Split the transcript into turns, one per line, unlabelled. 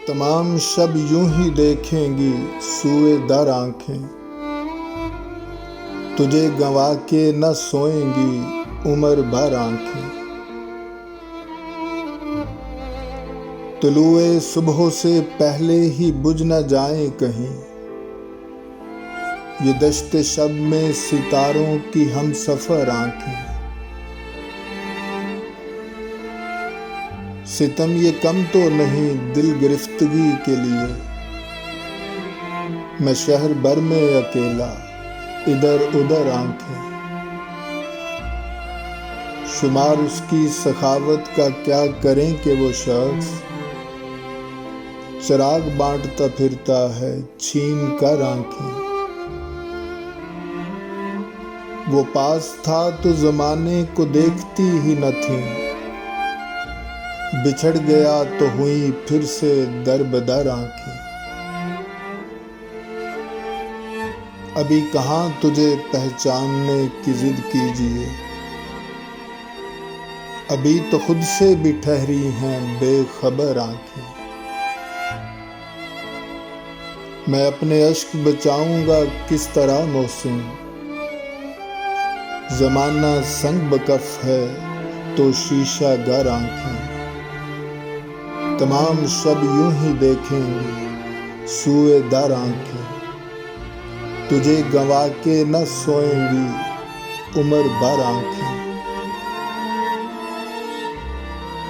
تمام شب یوں ہی دیکھیں گی سوئے در آنکھیں، تجھے گنوا کے نہ سوئیں گی عمر بھر آنکھیں۔ طلوع صبح سے پہلے ہی بجھ نہ جائیں کہیں، یہ دشت شب میں ستاروں کی ہم سفر آنکھیں۔ ستم یہ کم تو نہیں دل گرفتگی کے لیے، میں شہر بھر میں اکیلا ادھر ادھر آنکھیں۔ شمار اس کی سخاوت کا کیا کریں کہ وہ شخص چراغ بانٹتا پھرتا ہے چھین کر آنکھیں۔ وہ پاس تھا تو زمانے کو دیکھتی ہی نہ تھی، بچھڑ گیا تو ہوئی پھر سے در بدر آنکھیں۔ ابھی کہاں تجھے پہچاننے کی ضد کیجیے، ابھی تو خود سے بھی ٹھہری ہیں بے خبر آنکھیں۔ میں اپنے اشک بچاؤں گا کس طرح محسن، زمانہ سنگ بکف ہے تو شیشہ گر آنکھیں۔ تمام شب یوں ہی دیکھیں گی سوئے در آنکھیں، تجھے گنوا کے نہ سوئیں گی عمر بھر آنکھیں۔